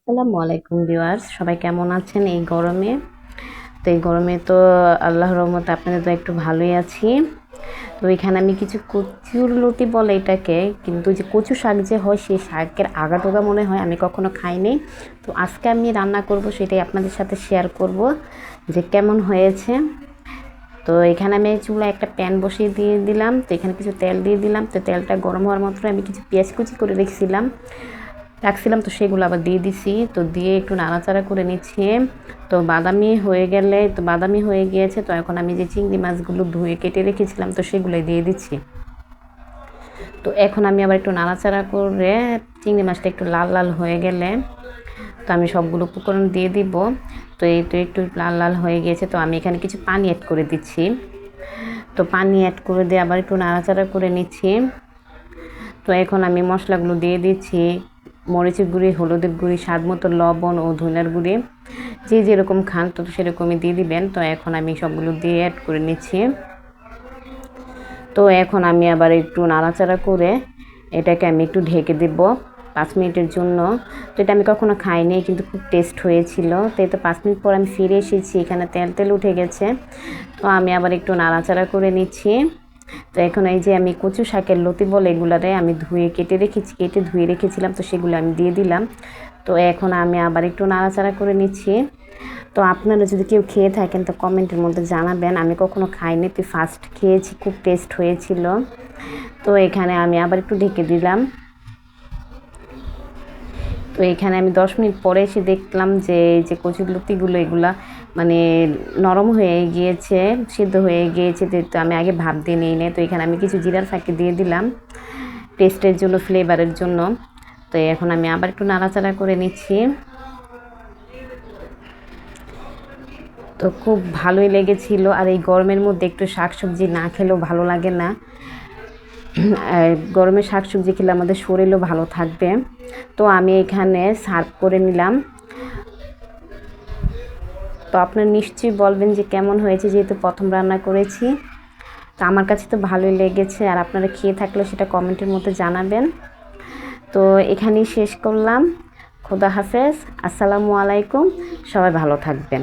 আসসালামু আলাইকুম ভিউয়ার্স, সবাই কেমন আছেন এই গরমে? তো এই গরমে তো আল্লাহর রহমতে আপনাদের তো একটু ভালোই আছি। তো এখানে আমি কিছু কচুর লতি বলে এটাকে, কিন্তু যে কচু শাক যে হয় সেই শাকের আগাটোগা মনে হয়, আমি কখনো খাইনি। তো আজকে আমি রান্না করব, সেটাই আপনাদের সাথে শেয়ার করব যে কেমন হয়েছে। তো এখানে আমি চুলায় একটা প্যান বসিয়ে দিয়ে দিলাম। তো এখানে কিছু তেল দিয়ে দিলাম। তো তেলটা গরম হওয়ার মাত্র আমি কিছু পেঁয়াজ কুচি করে রাখছিলাম, তো সেগুলো আবার দিয়ে দিছি। তো দিয়ে একটু নাড়াচাড়া করে নিচ্ছি। তো বাদামি হয়ে গিয়েছে। তো এখন আমি যে চিংড়ি মাছগুলো ধুয়ে কেটে রেখেছিলাম, তো সেগুলোই দিয়ে দিচ্ছি। তো এখন আমি আবার একটু নাড়াচাড়া করে চিংড়ি মাছটা একটু লাল লাল হয়ে গেলে তো আমি সবগুলো উপকরণ দিয়ে দিব। তো এই তো একটু লাল লাল হয়ে গিয়েছে। তো আমি এখানে কিছু পানি অ্যাড করে দিচ্ছি। তো পানি অ্যাড করে দিয়ে আবার একটু নাড়াচাড়া করে নিচ্ছি। তো এখন আমি মশলাগুলো দিয়ে দিচ্ছি। মরিচের গুঁড়ি, হলুদের গুঁড়ি, স্বাদ মতো লবণ ও ধনিয়ার গুঁড়ি, যে যেরকম খান তো সেরকমই দিয়ে দিবেন। তো এখন আমি সবগুলো দিয়ে অ্যাড করে নিচ্ছি। তো এখন আমি আবার একটু নাড়াচাড়া করে এটাকে আমি একটু ঢেকে দেব 5 মিনিটের জন্য। তো এটা আমি কখনো খাইনি, কিন্তু খুব টেস্ট হয়েছিল। তো এই তো 5 মিনিট পর আমি ফিরে এসেছি, এখানে তেল তেল উঠে গেছে। তো আমি আবার একটু নাড়াচাড়া করে নিচ্ছি। তো এখন এই যে আমি কচু শাকের লতি বলে এগুলারে আমি কেটে ধুয়ে রেখেছিলাম, তো সেগুলো আমি দিয়ে দিলাম। তো এখন আমি আবার একটু নাড়াচাড়া করে নিচ্ছি। তো আপনারা যদি কেউ খেয়ে থাকেন তো কমেন্টের মধ্যে জানাবেন। আমি কখনো খাইনি, তুই ফার্স্ট খেয়েছি, খুব টেস্ট হয়েছিল। তো এখানে আমি আবার একটু ঢেকে দিলাম। তো এখানে আমি 10 মিনিট পরে এসে দেখলাম যে এই যে কচুর লতিগুলো এগুলা মানে নরম হয়ে গিয়েছে, সিদ্ধ হয়ে গিয়েছে। তো আমি আগে ভাপ দিয়ে নিই নে। তো এখানে আমি কিছু জিরার ফাঁকি দিয়ে দিলাম টেস্টের জন্য, ফ্লেভারের জন্য। তো এখন আমি আবার একটু নাড়াচাড়া করে নিচ্ছি। তো খুব ভালোই লেগেছিল। আর এই গরমের মধ্যে একটু শাকসবজি না খেলেও ভালো লাগে না। গরমে শাকসবজি খেলে আমাদের শরীরও ভালো থাকবে। তো আমি এখানে সার্ভ করে নিলাম। তো আপনারা নিশ্চয়ই বলবেন যে কেমন হয়েছে, যেহেতু প্রথম রান্না করেছি। তো আমার কাছে তো ভালোই লেগেছে, আর আপনারা খেয়ে থাকলে সেটা কমেন্টের মধ্যে জানাবেন। তো এখানেই শেষ করলাম। খোদা হাফেজ, আসসালামু আলাইকুম, সবাই ভালো থাকবেন।